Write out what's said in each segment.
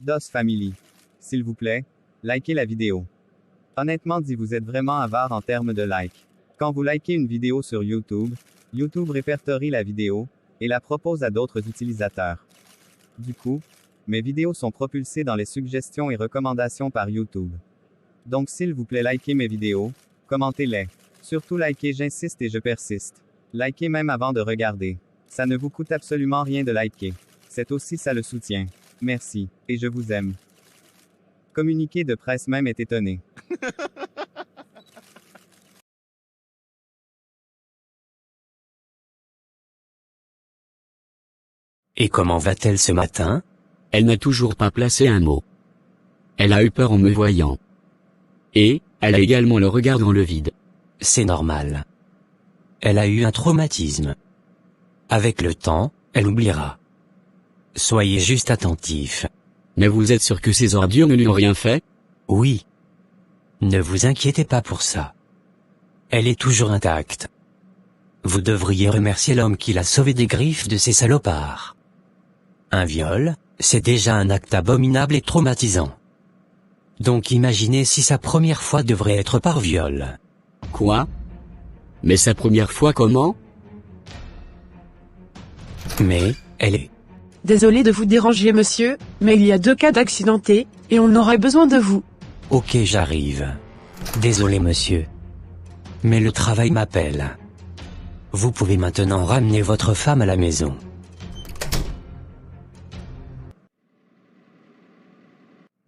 DOS Family. S'il vous plaît, likez la vidéo. Honnêtement dit, vous êtes vraiment avare en termes de likes. Quand vous likez une vidéo sur YouTube, YouTube répertorie la vidéo et la propose à d'autres utilisateurs. Du coup, mes vidéos sont propulsées dans les suggestions et recommandations par YouTube. Donc s'il vous plaît, likez mes vidéos, commentez-les. Surtout likez, j'insiste et je persiste. Likez même avant de regarder. Ça ne vous coûte absolument rien de liker. C'est aussi ça le soutien. Merci, et je vous aime. Communiqué de presse même est étonné. Et comment va-t-elle ce matin? Elle n'a toujours pas placé un mot. Elle a eu peur en me voyant. Et, elle a également le regard dans le vide. C'est normal. Elle a eu un traumatisme. Avec le temps, elle oubliera. Soyez juste attentif. Mais vous êtes sûr que ces ordures ne lui ont rien fait? Oui. Ne vous inquiétez pas pour ça. Elle est toujours intacte. Vous devriez remercier l'homme qui l'a sauvée des griffes de ces salopards. Un viol, c'est déjà un acte abominable et traumatisant. Donc imaginez si sa première fois devrait être par viol. Quoi? Mais sa première fois comment? Mais, elle est... Désolé de vous déranger monsieur, mais il y a 2 cas d'accidentés, et on aurait besoin de vous. Ok, j'arrive. Désolé monsieur. Mais le travail m'appelle. Vous pouvez maintenant ramener votre femme à la maison.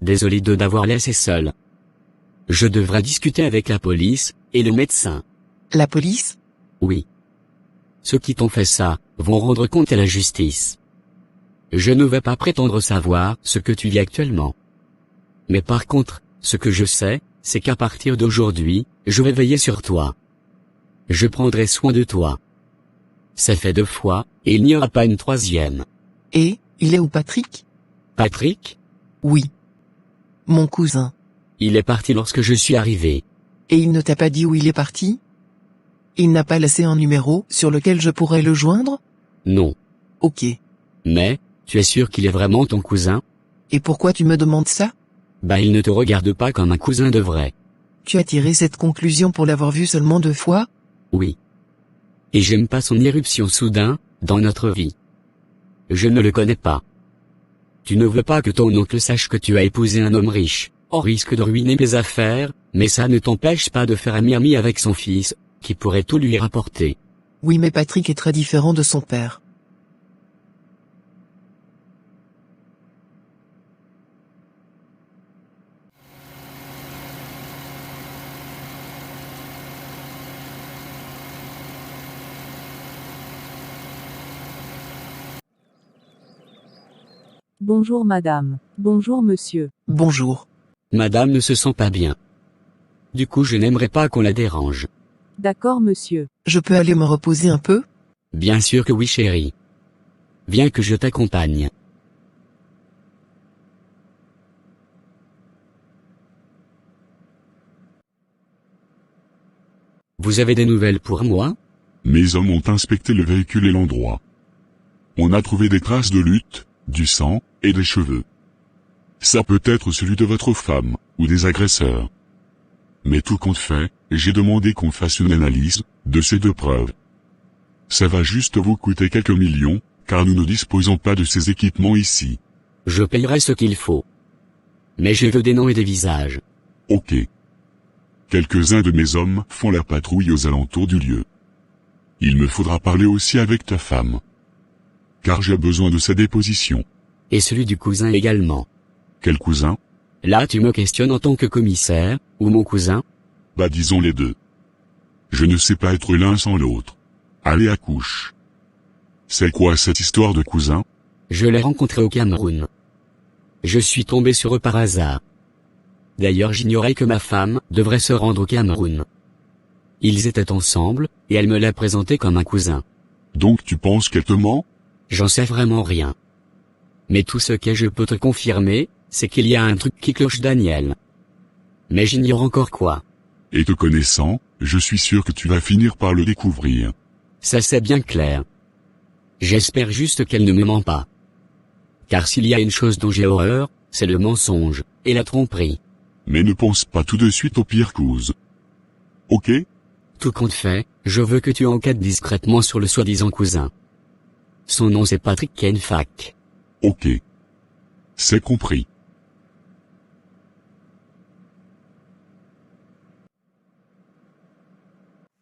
Désolé de d'avoir laissé seul. Je devrais discuter avec la police, et le médecin. La police? Oui. Ceux qui t'ont fait ça, vont rendre compte à la justice. Je ne vais pas prétendre savoir ce que tu vis actuellement. Mais par contre, ce que je sais, c'est qu'à partir d'aujourd'hui, je vais veiller sur toi. Je prendrai soin de toi. Ça fait 2 fois, et il n'y aura pas une 3e. Et, il est où Patrick? Patrick? Oui. Mon cousin. Il est parti lorsque je suis arrivé. Et il ne t'a pas dit où il est parti? Il n'a pas laissé un numéro sur lequel je pourrais le joindre? Non. Ok. Mais, tu es sûr qu'il est vraiment ton cousin? Et pourquoi tu me demandes ça? Bah il ne te regarde pas comme un cousin de vrai. Tu as tiré cette conclusion pour l'avoir vu seulement 2 fois? Oui. Et j'aime pas son irruption soudain, dans notre vie. Je ne le connais pas. Tu ne veux pas que ton oncle sache que tu as épousé un homme riche, au risque de ruiner mes affaires, mais ça ne t'empêche pas de faire ami avec son fils, qui pourrait tout lui rapporter. Oui, mais Patrick est très différent de son père. Bonjour madame. Bonjour monsieur. Bonjour. Madame ne se sent pas bien. Du coup je n'aimerais pas qu'on la dérange. D'accord monsieur. Je peux aller me reposer un peu? Bien sûr que oui chérie. Viens que je t'accompagne. Vous avez des nouvelles pour moi? Mes hommes ont inspecté le véhicule et l'endroit. On a trouvé des traces de lutte, du sang, et des cheveux. Ça peut être celui de votre femme, ou des agresseurs. Mais tout compte fait, j'ai demandé qu'on fasse une analyse, de ces 2 preuves. Ça va juste vous coûter quelques millions, car nous ne disposons pas de ces équipements ici. Je payerai ce qu'il faut. Mais je veux des noms et des visages. Ok. Quelques-uns de mes hommes font la patrouille aux alentours du lieu. Il me faudra parler aussi avec ta femme. Car j'ai besoin de sa déposition. Et celui du cousin également. Quel cousin? Là tu me questionnes en tant que commissaire, ou mon cousin? Bah disons les 2. Je ne sais pas être l'un sans l'autre. Allez accouche. C'est quoi cette histoire de cousin? Je l'ai rencontré au Cameroun. Je suis tombé sur eux par hasard. D'ailleurs j'ignorais que ma femme devrait se rendre au Cameroun. Ils étaient ensemble, et elle me l'a présenté comme un cousin. Donc tu penses qu'elle te ment? J'en sais vraiment rien. Mais tout ce que je peux te confirmer, c'est qu'il y a un truc qui cloche Daniel. Mais j'ignore encore quoi. Et te connaissant, je suis sûr que tu vas finir par le découvrir. Ça c'est bien clair. J'espère juste qu'elle ne me ment pas. Car s'il y a une chose dont j'ai horreur, C'est le mensonge, et la tromperie. Mais ne pense pas tout de suite au pire cause. Ok? Tout compte fait, je veux que tu enquêtes discrètement sur le soi-disant cousin. Son nom c'est Patrick Kenfack. Ok. C'est compris.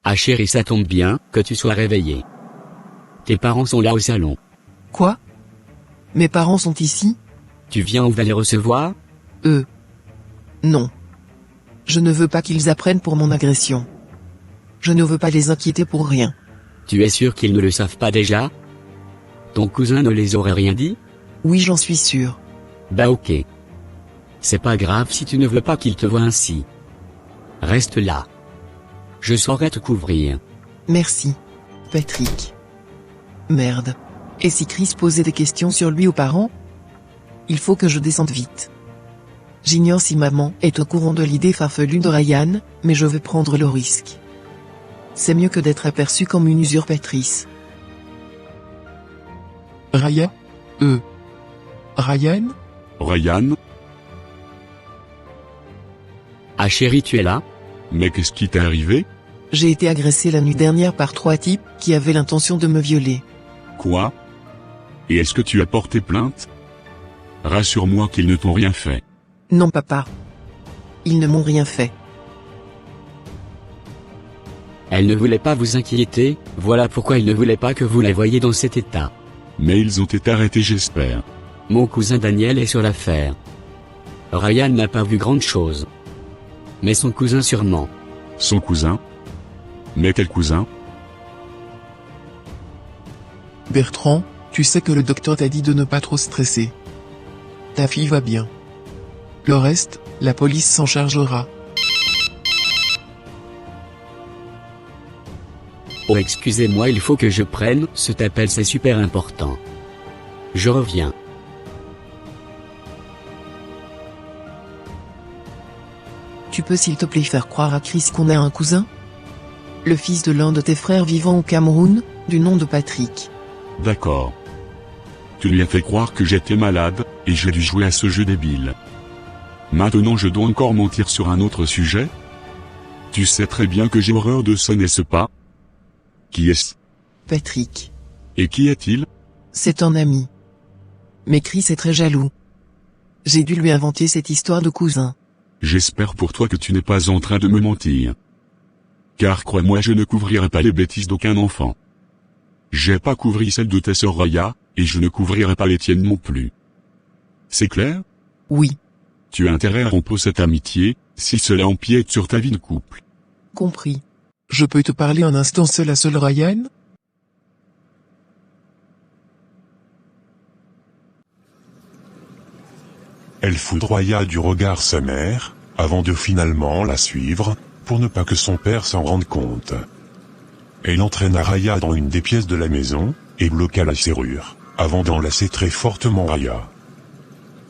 Ah chérie, ça tombe bien, que tu sois réveillé. Tes parents sont là au salon. Quoi? Mes parents sont ici? Tu viens on va les recevoir? Non. Je ne veux pas qu'ils apprennent pour mon agression. Je ne veux pas les inquiéter pour rien. Tu es sûr qu'ils ne le savent pas déjà? Ton cousin ne les aurait rien dit? Oui, j'en suis sûr. Bah ok. C'est pas grave si tu ne veux pas qu'ils te voient ainsi. Reste là. Je saurai te couvrir. Merci, Patrick. Merde. Et si Chris posait des questions sur lui aux parents? Il faut que je descende vite. J'ignore si maman est au courant de l'idée farfelue de Ryan, mais je vais prendre le risque. C'est mieux que d'être aperçu comme une usurpatrice. Ryan? Ryan? Ryan? Ah chérie, tu es là? Mais qu'est-ce qui t'est arrivé? J'ai été agressée la nuit dernière par 3 types qui avaient l'intention de me violer. Quoi? Et est-ce que tu as porté plainte? Rassure-moi qu'ils ne t'ont rien fait. Non papa. Ils ne m'ont rien fait. Elle ne voulait pas vous inquiéter, voilà pourquoi il ne voulait pas que vous la voyiez dans cet état. Mais ils ont été arrêtés, j'espère. Mon cousin Daniel est sur l'affaire. Ryan n'a pas vu grande chose. Mais son cousin sûrement. Son cousin? Mais quel cousin? Bertrand, tu sais que le docteur t'a dit de ne pas trop stresser. Ta fille va bien. Le reste, la police s'en chargera. Oh excusez-moi, il faut que je prenne cet appel, c'est super important. Je reviens. Tu peux s'il te plaît faire croire à Chris qu'on a un cousin? Le fils de l'un de tes frères vivant au Cameroun, du nom de Patrick. D'accord. Tu lui as fait croire que j'étais malade, et j'ai dû jouer à ce jeu débile. Maintenant je dois encore mentir sur un autre sujet? Tu sais très bien que j'ai horreur de ça, n'est-ce pas? Qui est-ce? Patrick. Et qui est-il? C'est un ami. Mais Chris est très jaloux. J'ai dû lui inventer cette histoire de cousin. J'espère pour toi que tu n'es pas en train de me mentir. Car crois-moi, je ne couvrirai pas les bêtises d'aucun enfant. J'ai pas couvri celle de ta sœur Raya, et je ne couvrirai pas les tiennes non plus. C'est clair? Oui. Tu as intérêt à rompre cette amitié, si cela empiète sur ta vie de couple. Compris. Je peux te parler un instant seul à seul, Ryan? Elle foudroya du regard sa mère, avant de finalement la suivre, pour ne pas que son père s'en rende compte. Elle entraîna Raya dans une des pièces de la maison, et bloqua la serrure, avant d'enlacer très fortement Raya.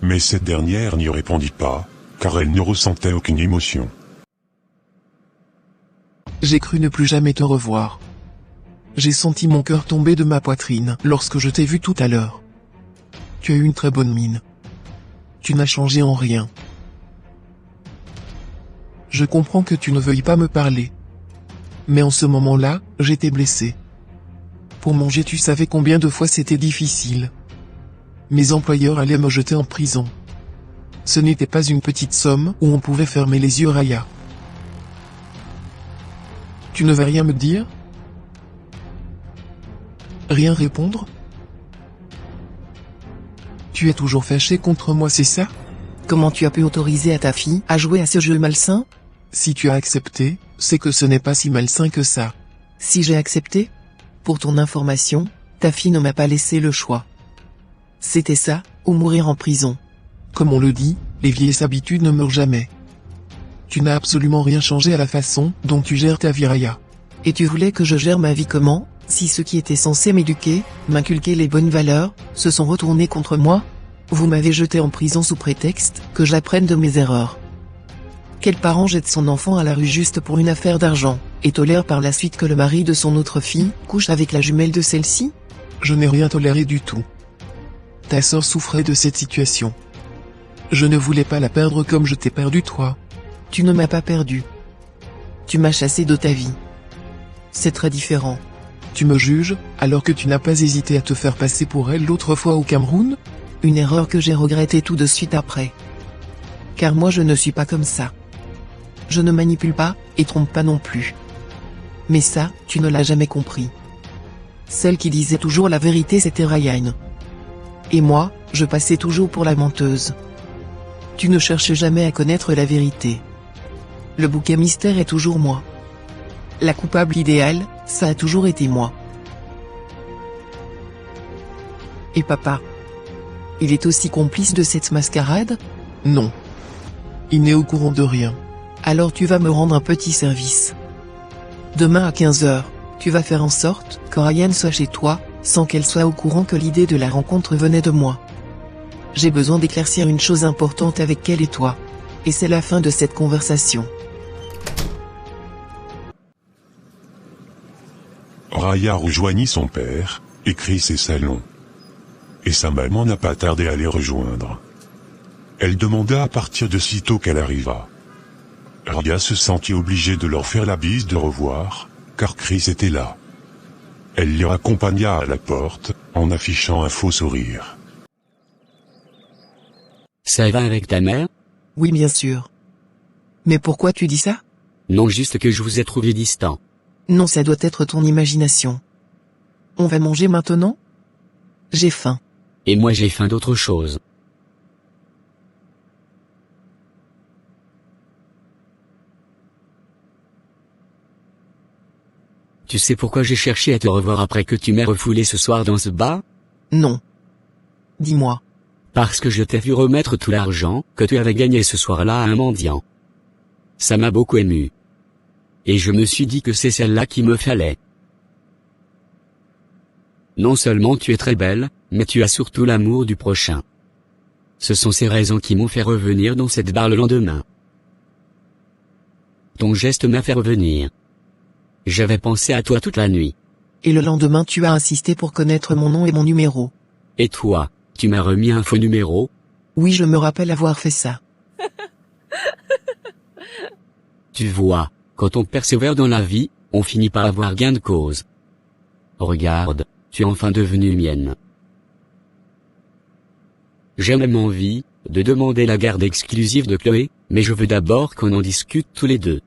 Mais cette dernière n'y répondit pas, car elle ne ressentait aucune émotion. J'ai cru ne plus jamais te revoir. J'ai senti mon cœur tomber de ma poitrine lorsque je t'ai vu tout à l'heure. Tu as eu une très bonne mine. Tu n'as changé en rien. Je comprends que tu ne veuilles pas me parler. Mais en ce moment-là, j'étais blessé. Pour manger, tu savais combien de fois c'était difficile. Mes employeurs allaient me jeter en prison. Ce n'était pas une petite somme où on pouvait fermer les yeux, Raya. Tu ne vas rien me dire? Rien répondre? Tu es toujours fâché contre moi, c'est ça? Comment tu as pu autoriser à ta fille à jouer à ce jeu malsain? Si tu as accepté, c'est que ce n'est pas si malsain que ça. Si j'ai accepté? Pour ton information, ta fille ne m'a pas laissé le choix. C'était ça, ou mourir en prison. Comme on le dit, les vieilles habitudes ne meurent jamais. Tu n'as absolument rien changé à la façon dont tu gères ta vie, Raya. Et tu voulais que je gère ma vie comment, si ceux qui étaient censés m'éduquer, m'inculquer les bonnes valeurs, se sont retournés contre moi? Vous m'avez jeté en prison sous prétexte que j'apprenne de mes erreurs. Quel parent jette son enfant à la rue juste pour une affaire d'argent, et tolère par la suite que le mari de son autre fille couche avec la jumelle de celle-ci? Je n'ai rien toléré du tout. Ta sœur souffrait de cette situation. Je ne voulais pas la perdre comme je t'ai perdu toi. Tu ne m'as pas perdu. Tu m'as chassé de ta vie. C'est très différent. Tu me juges, alors que tu n'as pas hésité à te faire passer pour elle l'autre fois au Cameroun? Une erreur que j'ai regrettée tout de suite après. Car moi je ne suis pas comme ça. Je ne manipule pas, et trompe pas non plus. Mais ça, tu ne l'as jamais compris. Celle qui disait toujours la vérité c'était Ryan. Et moi, je passais toujours pour la menteuse. Tu ne cherches jamais à connaître la vérité. Le bouc à mystère est toujours moi. La coupable idéale, ça a toujours été moi. Et papa? Il est aussi complice de cette mascarade? Non. Il n'est au courant de rien. Alors tu vas me rendre un petit service. Demain à 15h, tu vas faire en sorte que Ryan soit chez toi, sans qu'elle soit au courant que l'idée de la rencontre venait de moi. J'ai besoin d'éclaircir une chose importante avec elle et toi. Et c'est la fin de cette conversation. Raya rejoignit son père, et Chris et Salon. Et sa maman n'a pas tardé à les rejoindre. Elle demanda à partir de sitôt qu'elle arriva. Raya se sentit obligée de leur faire la bise de revoir, car Chris était là. Elle les accompagna à la porte, en affichant un faux sourire. Ça va avec ta mère? Oui bien sûr. Mais pourquoi tu dis ça? Non, juste que je vous ai trouvé distant. Non, ça doit être ton imagination. On va manger maintenant? J'ai faim. Et moi j'ai faim d'autre chose. Tu sais pourquoi j'ai cherché à te revoir après que tu m'aies refoulé ce soir dans ce bar? Non. Dis-moi. Parce que je t'ai vu remettre tout l'argent que tu avais gagné ce soir-là à un mendiant. Ça m'a beaucoup ému. Et je me suis dit que c'est celle-là qu'il me fallait. Non seulement tu es très belle, mais tu as surtout l'amour du prochain. Ce sont ces raisons qui m'ont fait revenir dans cette barre le lendemain. Ton geste m'a fait revenir. J'avais pensé à toi toute la nuit. Et le lendemain tu as insisté pour connaître mon nom et mon numéro. Et toi, tu m'as remis un faux numéro? Oui, je me rappelle avoir fait ça. Tu vois, quand on persévère dans la vie, on finit par avoir gain de cause. Regarde, tu es enfin devenue mienne. J'ai même envie de demander la garde exclusive de Chloé, mais je veux d'abord qu'on en discute tous les deux.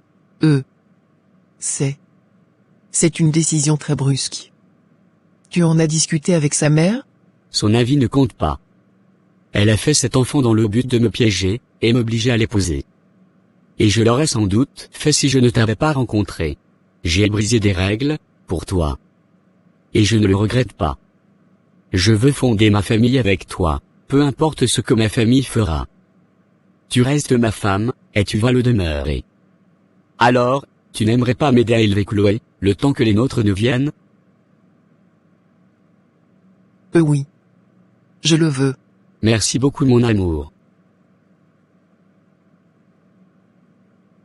C'est une décision très brusque. Tu en as discuté avec sa mère? Son avis ne compte pas. Elle a fait cet enfant dans le but de me piéger, et m'obliger à l'épouser. Et je l'aurais sans doute fait si je ne t'avais pas rencontré. J'ai brisé des règles, pour toi. Et je ne le regrette pas. Je veux fonder ma famille avec toi, peu importe ce que ma famille fera. Tu restes ma femme, et tu vas le demeurer. Alors, tu n'aimerais pas m'aider à élever Chloé, le temps que les nôtres ne viennent? Oui. Je le veux. Merci beaucoup mon amour.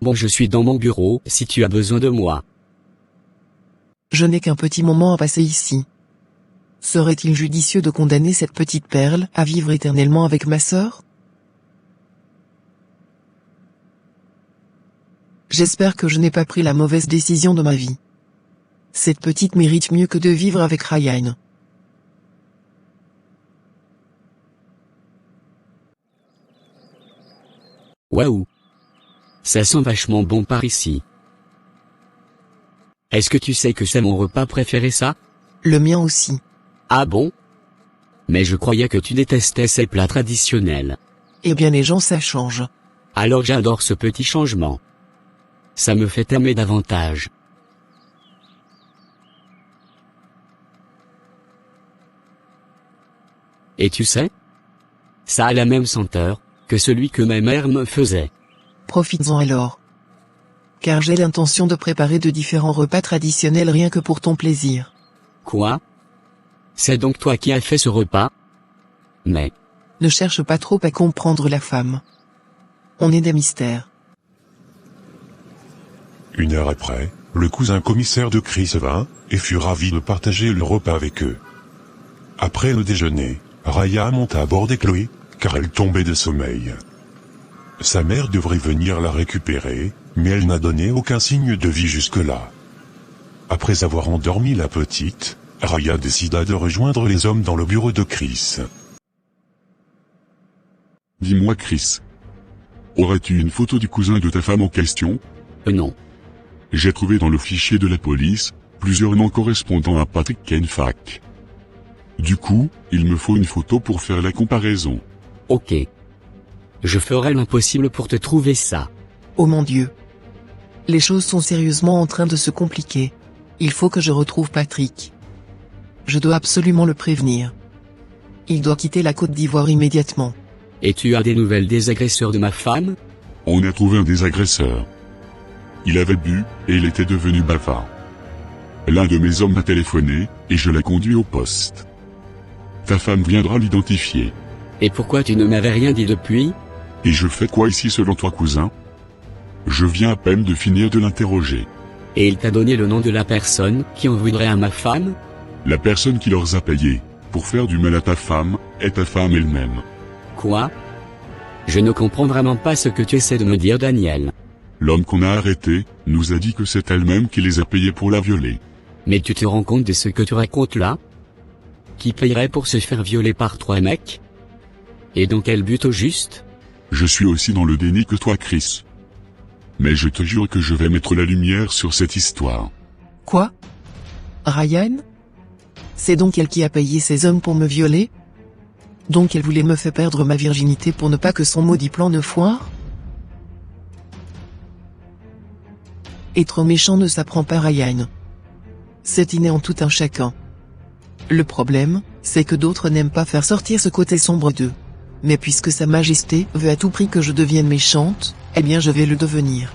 Bon, je suis dans mon bureau si tu as besoin de moi. Je n'ai qu'un petit moment à passer ici. Serait-il judicieux de condamner cette petite perle à vivre éternellement avec ma sœur? J'espère que je n'ai pas pris la mauvaise décision de ma vie. Cette petite mérite mieux que de vivre avec Ryan. Waouh! Ça sent vachement bon par ici. Est-ce que tu sais que c'est mon repas préféré ça? Le mien aussi. Ah bon? Mais je croyais que tu détestais ces plats traditionnels. Eh bien les gens ça change. Alors j'adore ce petit changement. Ça me fait aimer davantage. Et tu sais? Ça a la même senteur que celui que ma mère me faisait. Profites-en alors. Car j'ai l'intention de préparer de différents repas traditionnels rien que pour ton plaisir. Quoi? C'est donc toi qui as fait ce repas? Mais... Ne cherche pas trop à comprendre la femme. On est des mystères. Une heure après, le cousin commissaire de Chris vint, et fut ravi de partager le repas avec eux. Après le déjeuner, Raya monta à bord de Chloé, car elle tombait de sommeil. Sa mère devrait venir la récupérer, mais elle n'a donné aucun signe de vie jusque-là. Après avoir endormi la petite, Raya décida de rejoindre les hommes dans le bureau de Chris. Dis-moi Chris. Aurais-tu une photo du cousin de ta femme en question? Non. J'ai trouvé dans le fichier de la police, plusieurs noms correspondant à Patrick Kenfack. Du coup, il me faut une photo pour faire la comparaison. Ok. Je ferai l'impossible pour te trouver ça. Oh mon Dieu. Les choses sont sérieusement en train de se compliquer. Il faut que je retrouve Patrick. Je dois absolument le prévenir. Il doit quitter la Côte d'Ivoire immédiatement. Et tu as des nouvelles des agresseurs de ma femme? On a trouvé un des agresseurs. Il avait bu, et il était devenu bavard. L'un de mes hommes m'a téléphoné, et je l'ai conduit au poste. Ta femme viendra l'identifier. Et pourquoi tu ne m'avais rien dit depuis? Et je fais quoi ici selon toi cousin? Je viens à peine de finir de l'interroger. Et il t'a donné le nom de la personne qui en voudrait à ma femme? La personne qui leur a payé, pour faire du mal à ta femme, est ta femme elle-même. Quoi? Je ne comprends vraiment pas ce que tu essaies de me dire, Daniel. L'homme qu'on a arrêté, nous a dit que c'est elle-même qui les a payés pour la violer. Mais tu te rends compte de ce que tu racontes là? Qui payerait pour se faire violer par 3 mecs? Et dans quel but au juste? Je suis aussi dans le déni que toi Chris. Mais je te jure que je vais mettre la lumière sur cette histoire. Quoi? Ryan? C'est donc elle qui a payé ces hommes pour me violer? Donc elle voulait me faire perdre ma virginité pour ne pas que son maudit plan ne foire? Être méchant ne s'apprend pas, Ryan. C'est inné en tout un chacun. Le problème, c'est que d'autres n'aiment pas faire sortir ce côté sombre d'eux. Mais puisque Sa Majesté veut à tout prix que je devienne méchante, eh bien je vais le devenir.